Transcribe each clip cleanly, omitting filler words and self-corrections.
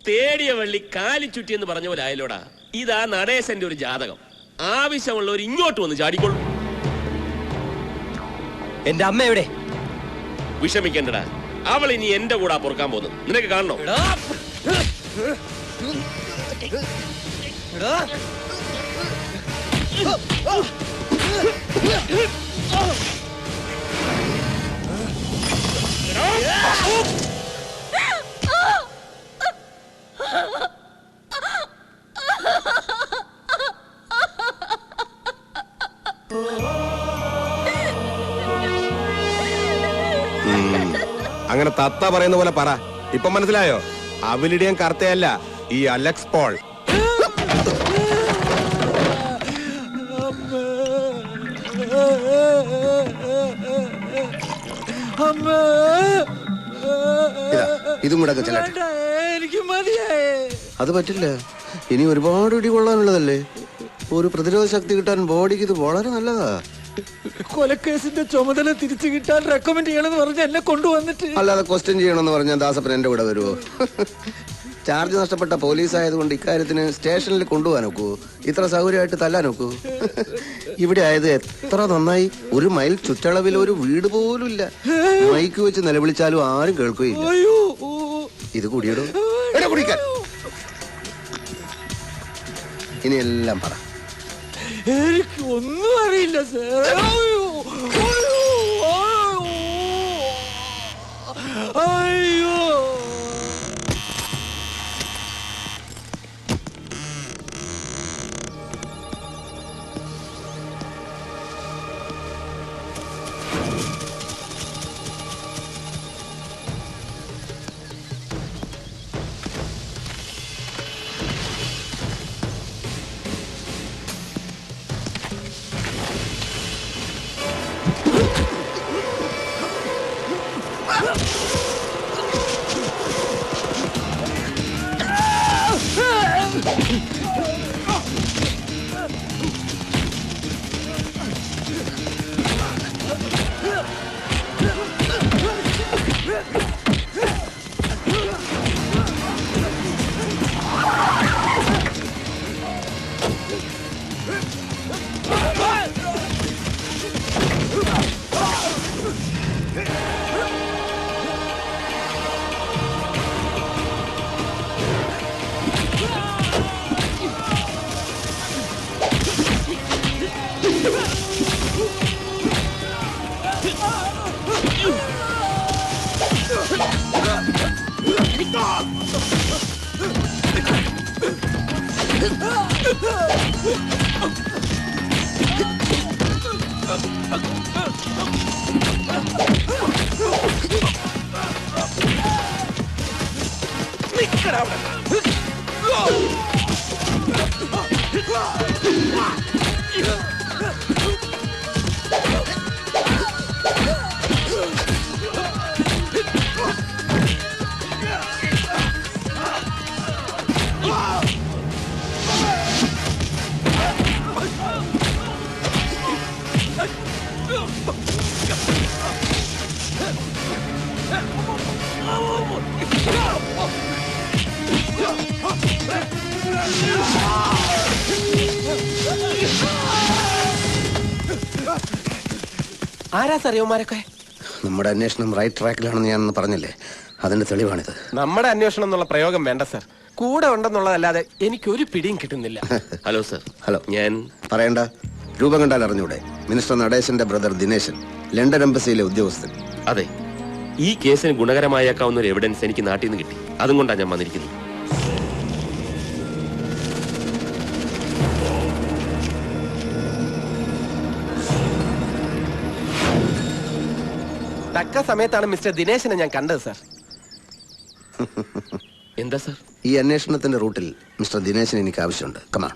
തേടിയ വള്ളി കാലി ചുറ്റി എന്ന് പറഞ്ഞ പോലെ ആയല്ലോടാ. ഇതാ നടേശന്റെ ഒരു ജാതകം. ആവശ്യമുള്ളവർ ഇങ്ങോട്ട് വന്ന് ചാടിക്കൊള്ളു. എന്റെ അമ്മ എവിടെ? വിഷമിക്കണ്ടടാ, അവൾ ഇനി എന്റെ കൂടെ പൊറുക്കാൻ പോകുന്നു. നിനക്ക് കാണണോ? അങ്ങനെ തത്ത പറയുന്ന പോലെ പറ. ഇപ്പൊ മനസ്സിലായോ? അവലിടിയൻ കർത്തയല്ല, ഈ അലക്സ് പോൾ. ഇതും കൂടെ എനിക്ക് മതിയായേ. അത് പറ്റില്ല. ഇനി ഒരുപാട് ഇടി കൊള്ളാനുള്ളതല്ലേ. ഒരു പ്രതിരോധ ശക്തി കിട്ടാൻ ബോഡിക്ക് ഇത് വളരെ നല്ലതാ. കൊലക്കേസിന്റെ ചുമതല തിരിച്ചു കിട്ടാൻ റെക്കമെൻഡ് ചെയ്യണമെന്ന് പറഞ്ഞ് എന്നെ കൊണ്ടുവന്നിട്ട്. അല്ലാതെ ക്വസ്റ്റ്യൻ ചെയ്യണമെന്ന് പറഞ്ഞാൽ ദാസപ്പൻ എന്റെ കൂടെ വരുമോ? ചാർജ് നഷ്ടപ്പെട്ട പോലീസ് ആയതുകൊണ്ട് ഇക്കാര്യത്തിന് സ്റ്റേഷനിൽ കൊണ്ടുപോകാൻ നോക്കൂ. ഇത്ര സൗകര്യമായിട്ട് തല്ലാൻ നോക്കൂ. ഇവിടെ ആയത് എത്ര നന്നായി. ഒരു മൈൽ ചുറ്റളവിൽ ഒരു വീട് പോലും ഇല്ല. മൈക്ക് വെച്ച് നിലവിളിച്ചാലും ആരും കേൾക്കുകയില്ല. ഇത് കുടിയിടും. കുടിക്കാൻ ഇനി എല്ലാം പറ. എനിക്ക് ഒന്നും അറിയില്ല സാർ. അയ്യോ ആരാ സാർ യവന്മാരൊക്കെ? നമ്മുടെ അന്വേഷണം റൈറ്റ് ട്രാക്കിലാണെന്ന് ഞാൻ പറഞ്ഞില്ലേ, അതിന്റെ തെളിവാണിത്. നമ്മുടെ അന്വേഷണം എന്നുള്ള പ്രയോഗം വേണ്ട സാർ. കൂടെ ഉണ്ടെന്നുള്ളതല്ലാതെ എനിക്കൊരു പിടിയും കിട്ടുന്നില്ല. Hello sir. ഹലോ. ഞാൻ പറയണ്ട, രൂപം കണ്ടാൽ അറിഞ്ഞൂടെ? മിനിസ്റ്റർ നടേശന്റെ ബ്രദർ ദിനേശൻ, ലണ്ടൻ എംബസിയിലെ ഉദ്യോഗസ്ഥൻ. അതെ, ഈ കേസിന് ഗുണകരമായേക്കാവുന്ന ഒരു എവിഡൻസ് എനിക്ക് നാട്ടിൽ നിന്ന് കിട്ടി. അതും കൊണ്ടാണ് ഞാൻ വന്നിരിക്കുന്നത്. തക്ക സമയത്താണ് മിസ്റ്റർ ദിനേശനെ ഞാൻ കണ്ടത് സാർ. എന്താ സാർ? ഈ അന്വേഷണത്തിന്റെ റൂട്ടിൽ മിസ്റ്റർ ദിനേശൻ എനിക്ക് ആവശ്യമുണ്ട്. കമാ.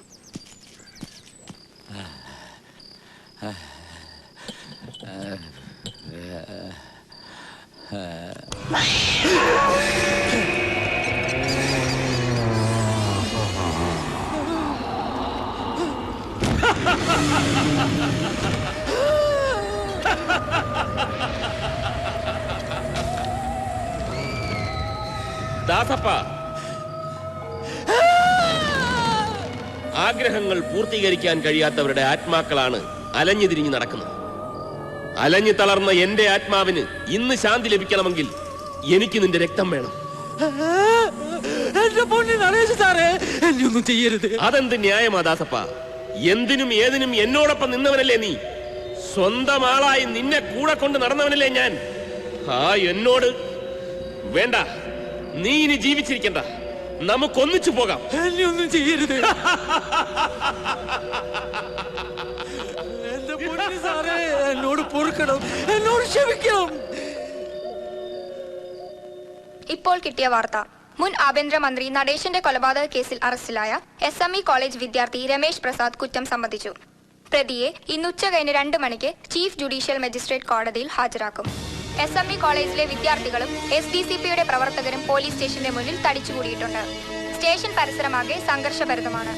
ദാസപ്പ, ആഗ്രഹങ്ങൾ പൂർത്തീകരിക്കാൻ കഴിയാത്തവരുടെ ആത്മാക്കളാണ് അലഞ്ഞു തിരിഞ്ഞു നടക്കുന്നത്. അലഞ്ഞു തളർന്ന എന്റെ ആത്മാവിന് ഇന്ന് ശാന്തി ലഭിക്കണമെങ്കിൽ എനിക്ക് നിന്റെ രക്തം വേണം. എന്റെ പൊന്നി നടേശൻ സാറേ, എന്നെ ഒന്നും ചെയ്യരുത്. അതെന്ത് ന്യായമാ ദാസപ്പ? എന്തിനും ഏതിനും എന്നോടൊപ്പം നിന്നവനല്ലേ നീ? സ്വന്തം ആളായി നിന്നെ കൂടെ കൊണ്ട് നടന്നവനല്ലേ ഞാൻ? ആ എന്നോട് വേണ്ട, നീ ഇനി ജീവിച്ചിരിക്കണ്ട, നമുക്കൊന്നിച്ചു പോകാം. എന്നെ ഒന്നും ചെയ്യരുത്. എന്റെ പൊന്നി സാറേ, എന്നോട് പൊറുക്കണം, എന്നോട് ക്ഷമിക്കണം. ഇപ്പോൾ കിട്ടിയ വാർത്ത. മുൻ ആഭ്യന്തരമന്ത്രി നടേശന്റെ കൊലപാതക കേസിൽ അറസ്റ്റിലായ SME കോളേജ് വിദ്യാർത്ഥി രമേശ് പ്രസാദ് കുറ്റം സമ്മതിച്ചു. പ്രതിയെ ഇന്ന് ഉച്ചകഴിഞ്ഞ് 2 മണിക്ക് ചീഫ് ജുഡീഷ്യൽ മജിസ്ട്രേറ്റ് കോടതിയിൽ ഹാജരാക്കും. SME കോളേജിലെ വിദ്യാർത്ഥികളും SDCPയുടെ പ്രവർത്തകരും പോലീസ് സ്റ്റേഷന്റെ മുന്നിൽ തടിച്ചുകൂടിയിട്ടുണ്ട്. സ്റ്റേഷൻ പരിസരമാകെ സംഘർഷഭരിതമാണ്.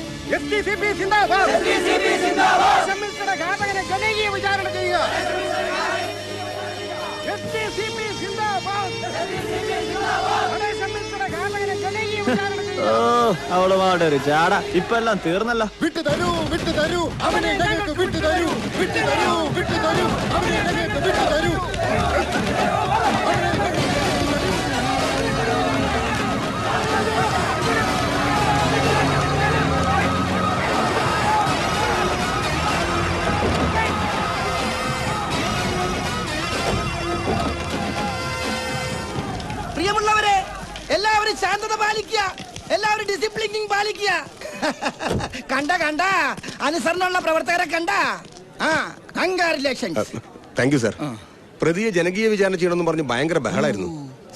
അവളുമാരുടെ ഒരു ചാട ഇപ്പൊ എല്ലാം തീർന്നല്ല. വിട്ടു തരൂ, വിട്ടു തരൂ, അവനെ ഞങ്ങൾക്ക് വിട്ടു തരൂ, വിട്ടു തരൂ, വിട്ടു തരൂ, അവനെ ഞങ്ങൾക്ക് വിട്ടു തരൂ. പ്രിയമുള്ളവരെ, എല്ലാവരും ശാന്തത പാലിക്കുക, എല്ലാവരും ഡിസിപ്ലിനിങ് പാലിക്കുക. കണ്ട അനുസരണമുള്ള പ്രവർത്തകരെ കണ്ട. കൺഗ്രാറ്റുലേഷൻസ്. Thank you sir. പ്രതിയെ ജനകീയ വിചാരണ ചെയ്യണമെന്ന് പറഞ്ഞ് ഭയങ്കര ബഹളായിരുന്നു.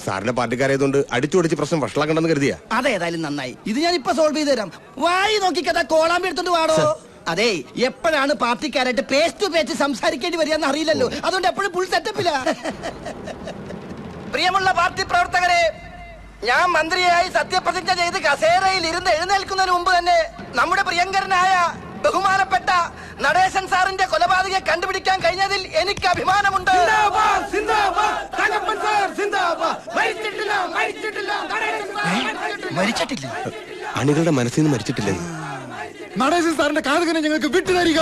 സാറിന്റെ പാർട്ടിക്കാരായതുകൊണ്ട് അടിച്ചോടിച്ച് പ്രശ്നം വഷളാക്കണ്ടെന്ന് കരുതിയാ. അതേതായാലും നന്നായി. ഇത് ഞാൻ ഇപ്പൊ സോൾവ് ചെയ്ത് തരാം. വായി നോക്കിക്കഥ കോളാമ്പി എടുത്തോണ്ട് വാടോ. അതെ, എപ്പോഴാണ് പാർട്ടിക്കാരായിട്ട് പേസ് ടു പേസ് സംസാരിക്കേണ്ടി വരികയെന്ന് അറിയില്ലല്ലോ. അതുകൊണ്ട് എപ്പോഴും ഫുൾ സെറ്റപ്പില്ല. പ്രിയമുള്ള പാർട്ടി പ്രവർത്തകരെ, ഞാൻ മന്ത്രിയായി സത്യപ്രതിജ്ഞ ചെയ്ത് കസേരയിൽ ഇരുന്ന് എഴുന്നേൽക്കുന്നതിന് മുമ്പ് തന്നെ നമ്മുടെ പ്രിയങ്കരനായ ബഹുമാനപ്പെട്ട നടേശൻ സാറിന്റെ കൊലപാതകയെ കണ്ടുപിടിക്കാൻ കഴിഞ്ഞതിൽ എനിക്ക് അഭിമാനമുണ്ട്. മരിച്ചിട്ടില്ല, അണികളുടെ മനസ്സിൽ നിന്ന് മരിച്ചിട്ടില്ലെന്ന്. നടേശൻ സാറിന്റെ കാതകനെ ഞങ്ങൾക്ക് വിട്ടുതരിക.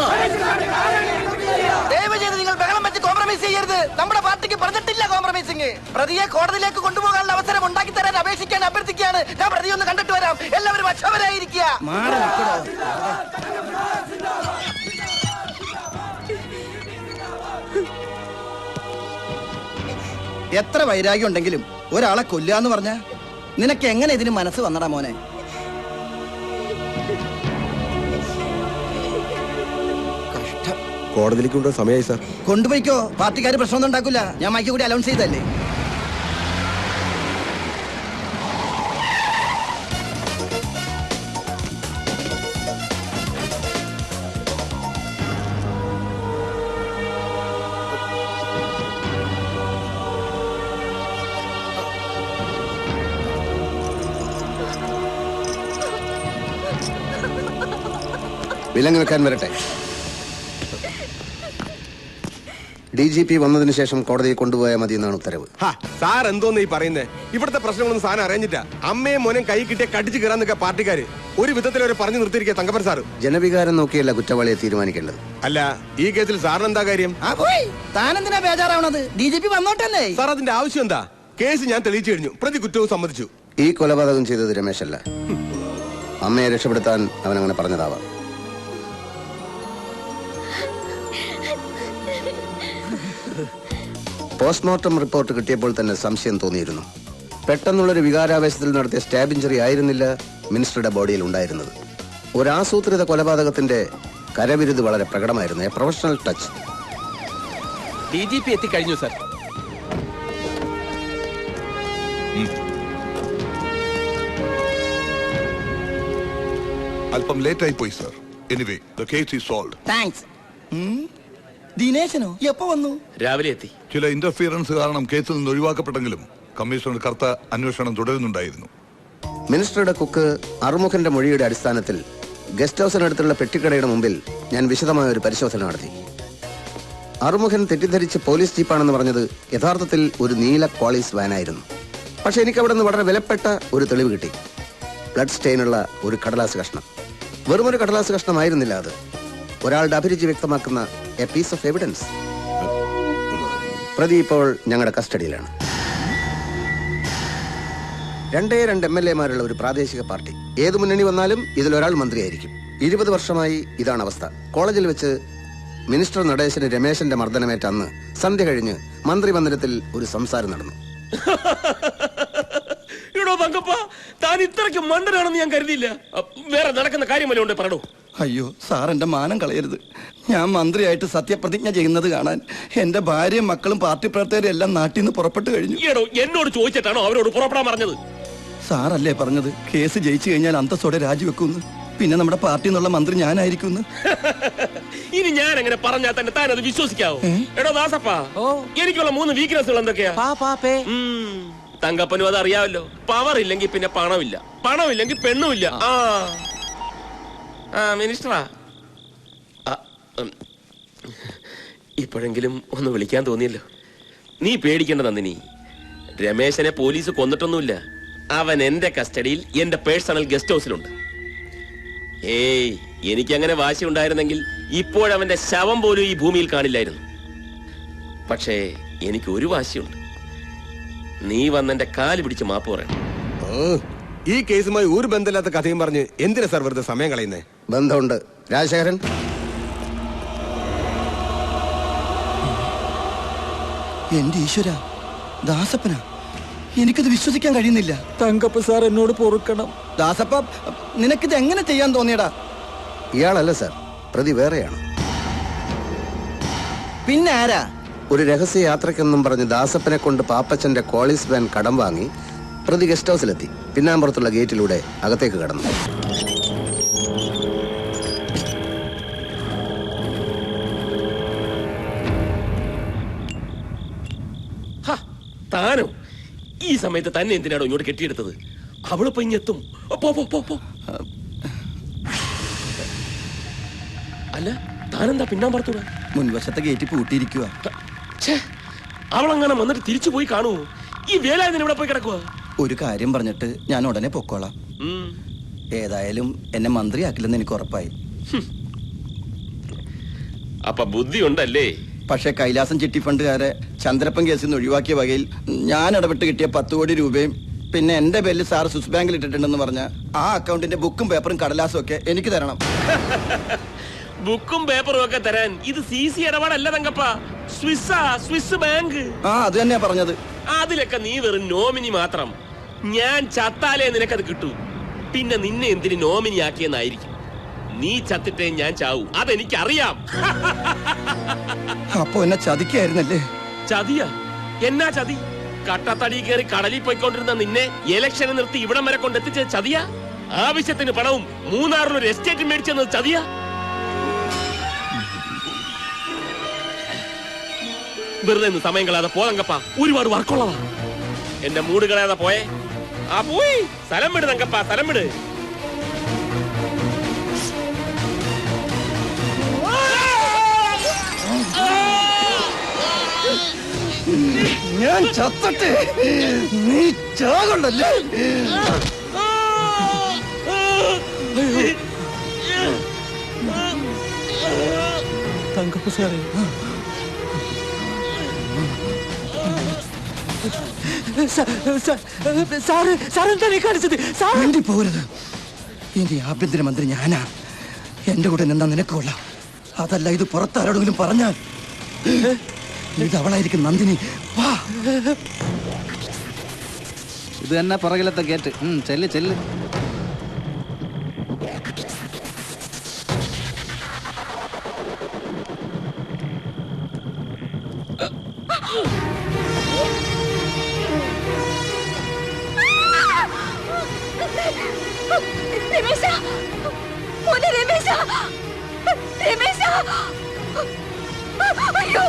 ദയവ് ചെയ്ത് നിങ്ങൾ ബഹളം വെച്ച് കോംപ്രമൈസ് ചെയ്യരുത്. നമ്മുടെ പാർട്ടിക്ക് പറഞ്ഞിട്ടില്ല കോംപ്രമൈസിങ്. പ്രതിയെ കോടതിയിലേക്ക് കൊണ്ടുപോകാനുള്ള അവസരം ഉണ്ടാക്കി തരാൻ അഭ്യർത്ഥിക്കുകയാണ്. ഞാൻ പ്രതിയെ ഒന്ന് കണ്ടിട്ട് വരാം. എല്ലാവരും അക്ഷമരായിരിക്കുക. എത്ര വൈരാഗ്യം ഉണ്ടെങ്കിലും ഒരാളെ കൊല്ലാന്ന് പറഞ്ഞ നിനക്ക് എങ്ങനെ ഇതിന് മനസ്സ് വന്നടാ മോനെ? കോടതിയിലേക്ക് കൊണ്ടുപോകാൻ സമയമായി സാർ. കൊണ്ടുപോയിക്കോ, പാർട്ടിക്കാർ പ്രശ്നമൊന്നും ഉണ്ടാക്കില്ല. ഞാൻ മൈക്ക് കൂടി അലൗൺസ് ചെയ്തല്ലേ. വിലങ്ങ് വെക്കാൻ വരട്ടെ. DGP വന്നതിന് ശേഷം കോടതിയിൽ കൊണ്ടുപോയാൽ മതി എന്നാണ് ഉത്തരവ്. സാർ എന്തോന്ന് ഈ പറയുന്നേ? ഇവിടുത്തെ പ്രശ്നങ്ങളൊന്നും സാധനം അറിഞ്ഞിട്ടാ. അമ്മയും മോനും കൈ കിട്ടിയ കടിച്ചു കയറാൻ നിൽക്കുക പാർട്ടിക്കാര്. ഒരു വിധത്തിൽ അവരെ പറഞ്ഞു നിർത്തിയിരിക്കുക തങ്കപ്പൻ സാറ്. ജനവികാരം നോക്കിയല്ല കുറ്റവാളിയെ തീരുമാനിക്കേണ്ടത്. അല്ല, ഈ കേസിൽ സാറിന് എന്താ കാര്യം? താനെന്തിനാ ബേജാറാവണത്? DGP വന്നോട്ടല്ലേ. സാർ അതിന്റെ ആവശ്യം എന്താ? കേസ് ഞാൻ തെളിയിച്ചു കഴിഞ്ഞു. പ്രതി കുറ്റവും സമ്മതിച്ചു. ഈ കൊലപാതകം ചെയ്തത് രമേശല്ല. അമ്മയെ രക്ഷപ്പെടുത്താൻ അവൻ അങ്ങനെ പറഞ്ഞതാവാം. പോസ്റ്റ്മോർട്ടം റിപ്പോർട്ട് കിട്ടിയപ്പോൾ തന്നെ സംശയം തോന്നിയിരുന്നു. പെട്ടെന്നുള്ളൊരു വികാരാവേശത്തിൽ നടത്തിയ സ്റ്റാബ് ഇഞ്ചറി ആയിരുന്നില്ല മിനിസ്റ്ററുടെ ബോഡിയിൽ ഉണ്ടായിരുന്നത്. ഒരു ആസൂത്രിത കൊലപാതകത്തിന്റെ കരവിരുത് വളരെ പ്രകടമായിരുന്നു. A professional touch. DGP എത്തിക്കഴിഞ്ഞു സർ. അല്പം ലേറ്റ് ആയി പോയി sir. Anyway the case is solved. Thanks. ദിനേശനോ എപ്പോ വന്നു? രാവിലെ എത്തി. ചില ഇന്റർഫിയറൻസ് കാരണം കേസിൽ നിന്ന് ഒഴിവാക്കപ്പെട്ടെങ്കിലും കമ്മീഷണർ കർത്ത അന്വേഷണം തുടരുന്നുണ്ടായിരുന്നു. മിനിസ്റ്ററുടെ കുക്ക് അറുമുഖന്റെ മൊഴിയുടെ അടിസ്ഥാനത്തിൽ ഗസ്റ്റ് ഹൗസിനടുത്തുള്ള പെട്ടിക്കടയുടെ മുമ്പിൽ ഞാൻ വിശദമായ ഒരു പരിശോധന നടത്തി. അറുമുഖൻ തെറ്റിദ്ധരിച്ച് പോലീസ് ജീപ്പാണെന്ന് പറഞ്ഞത് യഥാർത്ഥത്തിൽ ഒരു നീല ക്വാളിസ് വാനായിരുന്നു. പക്ഷെ എനിക്ക് അവിടെ നിന്ന് വളരെ വിലപ്പെട്ട ഒരു തെളിവ് കിട്ടി. ബ്ലഡ് സ്റ്റെയിനുള്ള ഒരു കടലാസ് കഷ്ണം. വെറുമൊരു കടലാസ് കഷ്ണമായിരുന്നില്ല അത്. ഒരാളുടെ അഭിരുചി വ്യക്തമാക്കുന്ന എ പീസ് ഓഫ് എവിഡൻസ്. പ്രതി ഇപ്പോൾ ഞങ്ങളുടെ കസ്റ്റഡിയിലാണ്. 2 MLA-മാരുള്ള ഒരു പ്രാദേശിക പാർട്ടി. ഏത് മുന്നണി വന്നാലും ഇതിലൊരാൾ മന്ത്രിയായിരിക്കും. 20 വർഷമായി ഇതാണ് അവസ്ഥ. കോളേജിൽ വെച്ച് മിനിസ്റ്റർ നടേശന് രമേശന്റെ മർദ്ദനമേറ്റ അന്ന് സന്ധ്യ കഴിഞ്ഞ് മന്ത്രിമന്ദിരത്തിൽ ഒരു സംസാരം നടന്നു. താൻ ഇത്രയ്ക്ക് മണ്ടനാണെന്ന് ഞാൻ കരുതിയില്ല. വേറെ നടക്കുന്ന കാര്യമല്ലേ ഉണ്ട്, പറഞ്ഞോ. അയ്യോ സാർ, എന്റെ മാനം കളയരുത്. ഞാൻ മന്ത്രിയായിട്ട് സത്യപ്രതിജ്ഞ ചെയ്യുന്നത് കാണാൻ എന്റെ ഭാര്യയും മക്കളും പാർട്ടി പ്രവർത്തകരും എല്ലാം നാട്ടിൽ നിന്ന് പുറപ്പെട്ടു കഴിഞ്ഞു. എന്നോട് ചോദിച്ചിട്ടാണോ അവരോട് പുറപ്പെടാൻ പറഞ്ഞത്? സാറല്ലേ പറഞ്ഞത് കേസ് ജയിച്ചു കഴിഞ്ഞാൽ അന്തസ്സോടെ രാജിവെക്കുന്നു, പിന്നെ നമ്മുടെ പാർട്ടി എന്നുള്ള മന്ത്രി ഞാനായിരിക്കുന്നു. ഇനി ഞാൻ അങ്ങനെ പറഞ്ഞാൽ തന്നെ താൻ അത് വിശ്വസിക്കാവോ? എടോ ദാസപ്പ, എനിക്കുള്ള 3 വീക്ക്നെസ്സുകൾ എന്തൊക്കെയാ? തങ്കപ്പനും അത് അറിയാമല്ലോ. പവർ ഇല്ലെങ്കിൽ പിന്നെ പണമില്ല, പണമില്ലെങ്കിൽ പെണ്ണുമില്ല. മിനിസ്റ്ററാ, ഇപ്പോഴെങ്കിലും ഒന്ന് വിളിക്കാൻ തോന്നിയല്ലോ. നീ പേടിക്കേണ്ട നന്ദിനി, രമേശനെ പോലീസ് കൊന്നിട്ടൊന്നുമില്ല. അവൻ എന്റെ കസ്റ്റഡിയിൽ എന്റെ പേഴ്സണൽ ഗസ്റ്റ് ഹൗസിലുണ്ട്. ഏയ്, എനിക്കങ്ങനെ വാശി ഉണ്ടായിരുന്നെങ്കിൽ ഇപ്പോഴവന്റെ ശവം പോലും ഈ ഭൂമിയിൽ കാണില്ലായിരുന്നു. പക്ഷേ എനിക്ക് ഒരു വാശിയുണ്ട്. നീ വന്നെന്റെ കാല് പിടിച്ച് മാപ്പ് പറയണം. ഈ കേസുമായി ഒരു ബന്ധമില്ലാത്ത കഥയും പറഞ്ഞ് എന്തിനാ സാർ വെറുതെ സമയം കളയുന്നേ? ബന്ധമുണ്ട്. രാജശേഖരൻ, എന്റെ ഈശ്വര, ദാസപ്പന, എനിക്കത് വിശ്വസിക്കാൻ കഴിയുന്നില്ല. തങ്കപ്പ സാർ എന്നോട് പൊറുക്കണം. ദാസപ്പ, നിനക്കിത് എങ്ങനെ ചെയ്യാൻ തോന്നിയടാ? ഇയാളല്ല സാർ, പ്രതി വേറെയാണ്. പിന്നെ ആരാ? ഒരു രഹസ്യ യാത്രക്കെന്നും പറഞ്ഞ് ദാസപ്പനെ കൊണ്ട് പാപ്പച്ചന്റെ കോളീസ് വാൻ കടം വാങ്ങി പ്രതി ഗസ്റ്റ് ഹൗസിലെത്തി. പിന്നാമ്പുറത്തുള്ള ഗേറ്റിലൂടെ അകത്തേക്ക് കടന്നു. താനോ? ഈ സമയത്ത് തന്നെ എന്തിനാണോ ഇങ്ങോട്ട് കെട്ടിയെടുത്തത്? അവളിപ്പോ ഇങ്ങെത്തും. അല്ല, താനെന്താ പിന്നാമ്പുറത്തൂടെ? മുൻവശത്തെ ഗേറ്റ് പൂട്ടിയിരിക്കുക. അവളങ്ങനെ വന്നിട്ട് തിരിച്ചു പോയി കാണുവോ? ഈ വേലായുധൻ ഇവിടെ പോയി കിടക്കുക. ഒരു കാര്യം പറഞ്ഞിട്ട് ഞാൻ ഉടനെ പൊക്കോളാം. ഏതായാലും എന്നെ മന്ത്രിയാക്കില്ലെന്ന് എനിക്ക് ഉറപ്പായി. അപ്പൊ ബുദ്ധി ഉണ്ടല്ലേ? പക്ഷെ കൈലാസം ചിട്ടി ഫണ്ടുകാരെ ചന്ദ്രപ്പൻ കേസിൽ നിന്ന് ഒഴിവാക്കിയ വകയിൽ ഞാൻ ഇടപെട്ട് കിട്ടിയ 10 കോടി രൂപയും പിന്നെ എന്റെ പേരിൽ സാർ സ്വിസ് ബാങ്കിൽ ഇട്ടിട്ടുണ്ടെന്ന് പറഞ്ഞ ആ അക്കൗണ്ടിന്റെ ബുക്കും പേപ്പറും കടലാസും ഒക്കെ എനിക്ക് തരണം. ബുക്കും പേപ്പറും ഒക്കെ തരാൻ ഇത് CC ഇടപാടല്ല തങ്കപ്പ, സ്വിസ് ബാങ്ക്. അത് തന്നെയാ പറഞ്ഞത്. അതിലൊക്കെ നീ വെറും നോമിനി മാത്രം. ഞാൻ ചത്താലേ നിനക്കത് കിട്ടൂ. പിന്നെ നിന്നെ എന്തിന് നോമിനി ആക്കിയെന്നായിരിക്കും. നീ ചത്തിട്ടേ ഞാൻ ചാവൂ, അതെനിക്കറിയാം. അപ്പൊ എന്നെ ചതിക്കായിരുന്നല്ലേ? ചതിയാ? എന്നാ ചതി? കട്ടത്തടി കയറി കടലിൽ പോയിക്കൊണ്ടിരുന്ന നിന്നെ ഇലക്ഷന് നിർത്തി ഇവിടം വരെ കൊണ്ടെത്തിച്ചത് ചതിയാ? ആവശ്യത്തിന് പണവും മൂന്നാറിലൊരു എസ്റ്റേറ്റ് മേടിച്ചെന്നത് ചതിയാ? വെറുതെ സമയം കളയാതെ പോതങ്കപ്പ, ഒരുപാട് വർക്കുള്ളതാ. എന്റെ മൂട് കളയാതെ പോയേ. പോയി സ്ഥലം വിട് തങ്കപ്പ, സ്ഥലം വിട്. ഞാൻ ചത്തട്ടെ, നീ ചാകണ്ടല്ലേ? തങ്കപ്പ സാറേ, സാറെന്താണ് കാണിച്ചത്? വേണ്ടി പോകരുത്. ഇനി ആഭ്യന്തരമന്ത്രി ഞാനാ. എന്റെ കൂടെ നിന്നാ നിനക്ക് കൊള്ളാം. അതല്ല ഇത് പുറത്താരോടെങ്കിലും പറഞ്ഞാൽ ഇത് അവളായിരിക്കും നന്ദിനി. വാ, ഇത് തന്നെ പുറകിലത്തെ ഗേറ്റ്. ചെല്ല് ചെല്ല്. രമേശ, അയ്യോ.